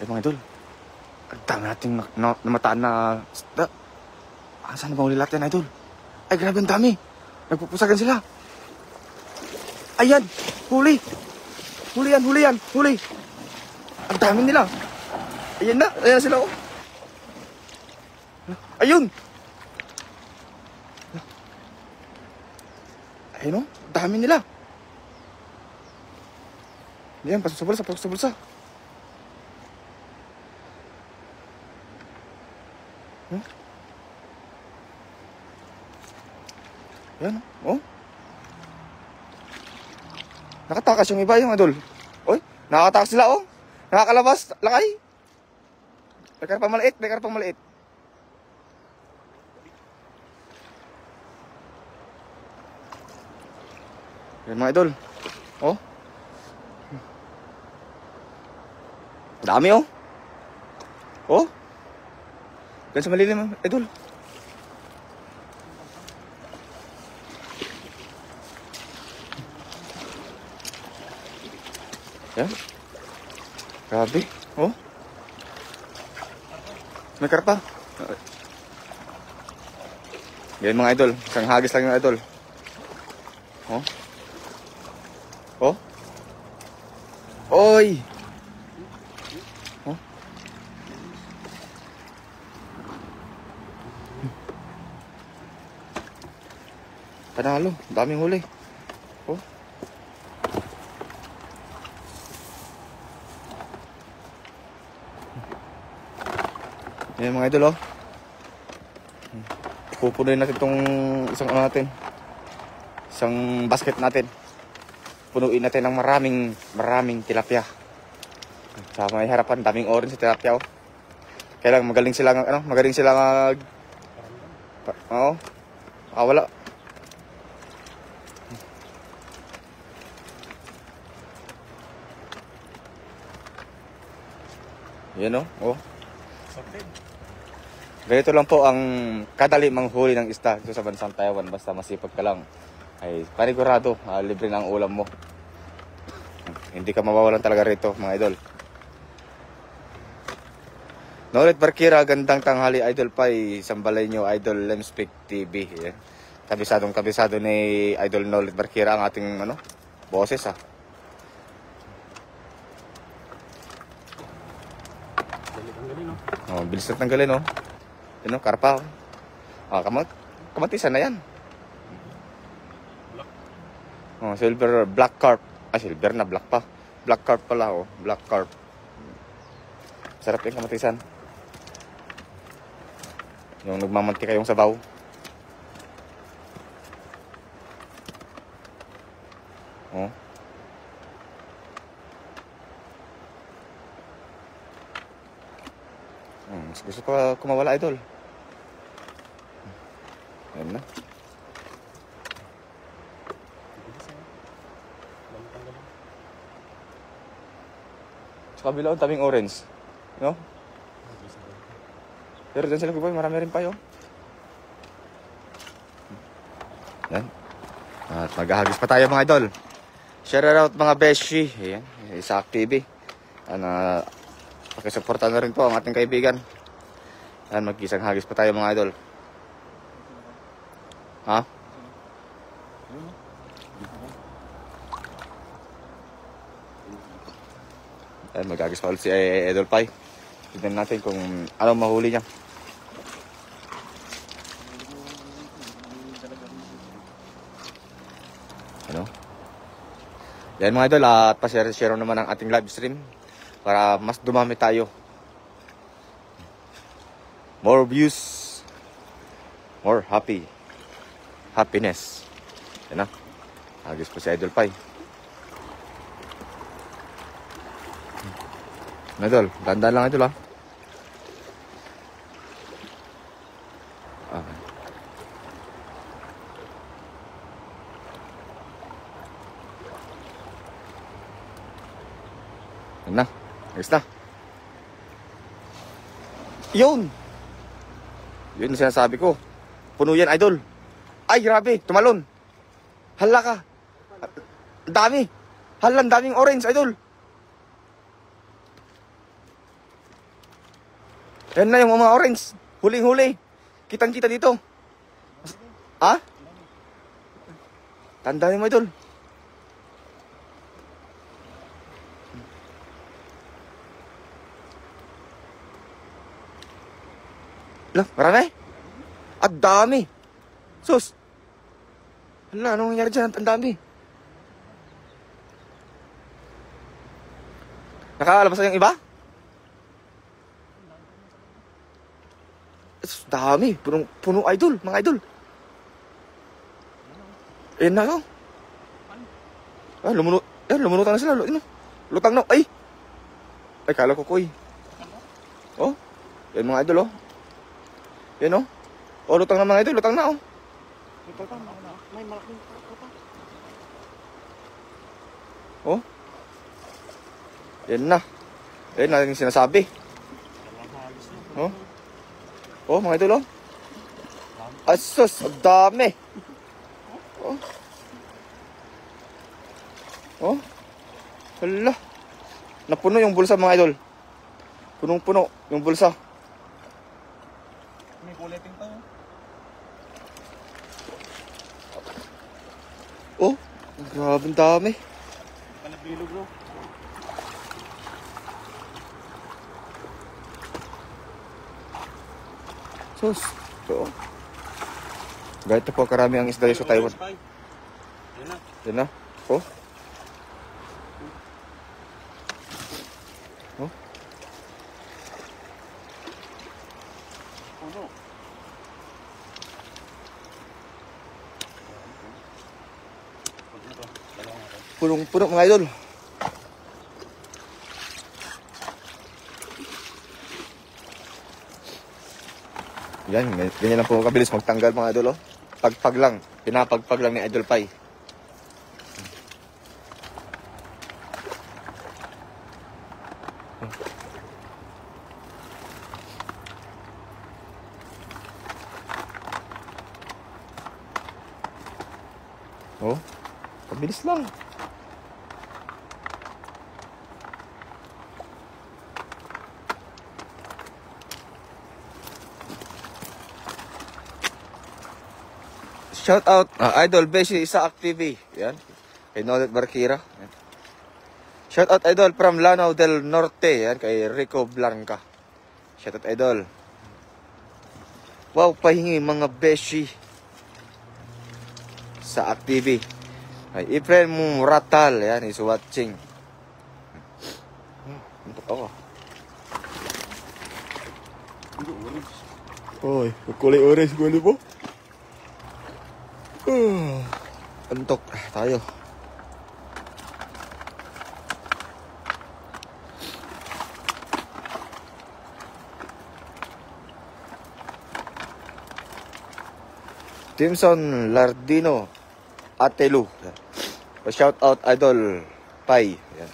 mga idol. Ang dami nating namataan na isda. Saan na ba huli natin, idol? Ay, grabe ang dami. Nagpupusagan sila. Ayan, huli. Huli yan. Ang dami nila. Ayan na sila, oh. Ayun. Ayun, oh. Ang dami nila. Ayan, pasok sa bulsa. Ayan, oh. Nakatakas yung iba, yung idol. Oy, nakatakas sila, oh. Nakakalabas, lakay. May karpang maliit. Yan mga idol. Oh. Dami, oh. Oh. Yan sa malilim, idol. Yan. Grabe. Oh. May karpa. Yan mga idol. Isang hagis lang yung idol. Oh. Oh. Oy. Oh. Panalo. Daming huli. Oh. Yan mga idol, oh. Pupunuin natin itong isang isang basket natin. Punuin natin ng maraming tilapia. Sa may harapan, daming orange sa tilapia, oh. Kailangan magaling sila oo. Wala. Yan, oh. Oh. Ganito lang po ang kadali manghuli ng isda dito sa bansang Taiwan. Basta masipag ka lang, ay panigurado, libre na ang ulam mo. Hindi ka mawawalan talaga rito, mga idol. Nolet Barkira, gandang tanghali, Idol Pai. Sambalay nyo, Idol Lemspeak TV. Yan. Kabisado ni Idol Nolet Barkira ang ating boses, ha. Oh, bilis na tanggalin, oh. Yun, karpa, oh. Kamatisan na yan. Oh, silver, black carp. Silver na, black pa. Black carp pala, oh. Black carp. Sarap yung kamatisan. Yung nagmamantika yung sabaw. Oh. Gusto pa kumawala, idol. Ayan na. Sa kabila, daming orange. No? Pero dyan sila, boy, marami rin pa yun. Yan. At maghahagis pa tayo, mga idol. Share out, mga beshi. Ayan. Isaac TV. Pakisuporta na rin po ang ating kaibigan. Yan, mag-isang hagis pa tayo, mga idol. Ha? Yan, mag-hagis pa ulit si Idol Pai. Tignan natin kung anong mahuli niya. Yan, mga idol, at pa-share naman ang ating live stream para mas dumami tayo. More views, more happiness. Yan na. Hagis po si Idol Pai. Idol, ganda lang idol, ha. Okay. Yan na. Ayos na. Yun ang sinasabi ko. Puno yan, idol. Ay, grabe. Tumalon. Hala ka. Ang dami. Hala, ang daming orange, idol. Yan na yung mga orange. Huling-huli. Kitang-kita dito. Ha? Tandaan mo, idol. Lah, marami. At dami. Sus. Hala, anong nangyari dyan? Ang dami. Nakalabas na yung iba? Dami. Puno idol. Mga idol. Ayan na ako. Lumunutan na sila. Lutang na. Ay, kala ko koy. Oh. Yan mga idol, oh. Yan, oh. Oh, lutang na mga idol. Lutang na, oh. May malaking lutang. Oh. Yan na. Yan na yung sinasabi. Oh. Oh, mga idol, oh. Asus, ang dami. Oh. Oh. Hala. Napuno yung bulsa, mga idol. Punong-puno yung bulsa. May kulay pink pa. Oh, grabe ang dami. Panagbilo, bro. Sus. So, ganito po karami ang isda sa Taiwan. Yan na. Yan na. Oh. Oh. Puno. Punong-puno mga idol. Yan, ganyan lang po kabilis magtanggal mga idol, oh. Pagpag lang, pinapagpag lang ni Idol Pai. Oh, kabilis lang. Shout out, Idol Beshi Isaac TV. Yan. Kay Nolet Barkira. Yan. Shout out Idol from Lanao del Norte. Yan. Kay Rico Blanca. Shout out Idol. Wow, pahingi mga Beshi sa TV. Kay Efren Muratal. Yan, is watching. Untuk ako. Oy, kulay orange gulo po. Antok tayo. Timson Lardino Atelu. Shout out Idol Pai. Yan.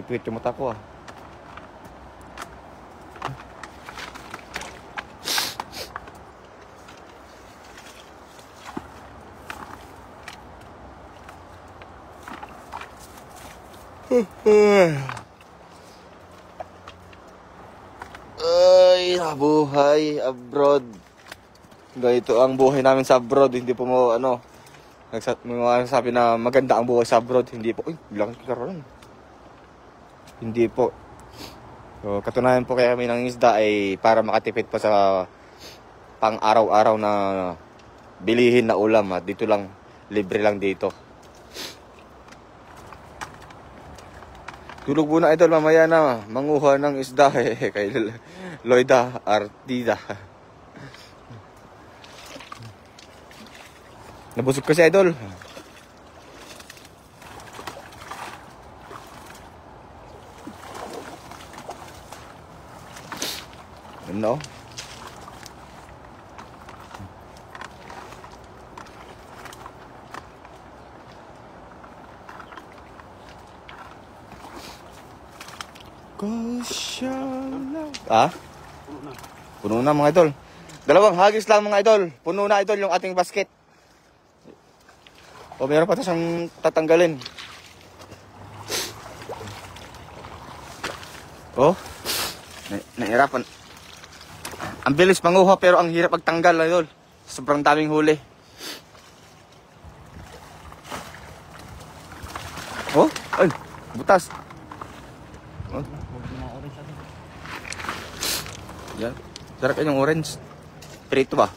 Wait yung mata ko, ah. Ay, buhay abroad. Ganito ang buhay namin sa abroad. Hindi po mo nagsasabi na maganda ang buhay sa abroad. Hindi po. Uy, bilang kikaroon. Hindi po. So, katunayan po kaya kami ng isda ay para makatipid pa sa pang araw-araw na bilihin na ulam. At dito lang, libre lang dito. Tulog muna idol, mamaya na manguha ng isda kay Loida Artida. Nabusog kasi idol. Ano? Ah? Puno na mga idol. Dalawang hagis lang mga idol. Puno na idol yung ating basket. O meron pa siyang tatanggalin. Oh, nahirapan. Ang bilis manguha pero ang hirap magtanggal, idol. Sobrang daming huli. Oh, ay, butas. Oh, yan. Sarap yan yung orange. Prito ba?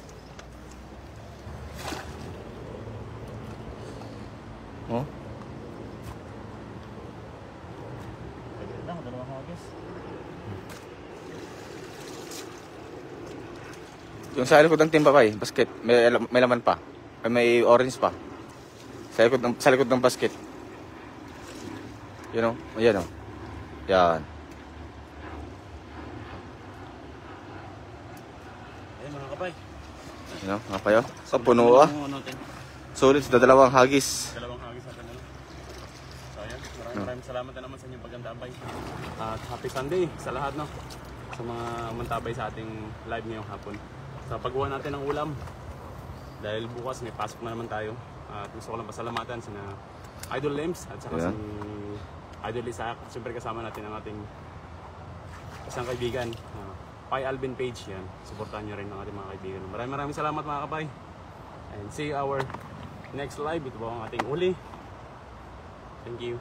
Oh. Dalawang hagis. Yung sa likod ng timba pa basket, may laman pa. May orange pa. Sa likod ng basket. You know? Ayan oh. Yan. Ayun mga kapay. You know, nga kayo? So, puno ah. Solid sa dalawang hagis. Dalawang hagis natin ano. So ayan, maraming salamat na naman sa inyong pagandabay. At happy Sunday sa lahat no. Sa mga mantabay sa ating live ngayong hapon. Sa paggawa natin ng ulam. Dahil bukas may pasok na naman tayo. At gusto ko lang pasalamatan sina Idol Lems at saka Yeah. si Idol Isaac. Siyempre kasama natin ang ating isang kaibigan. Pai Alvin Page yan. Suportahan nyo rin ang ating mga kaibigan. Maraming salamat mga kapay. And see you our next live. Ito po ang ating uli. Thank you.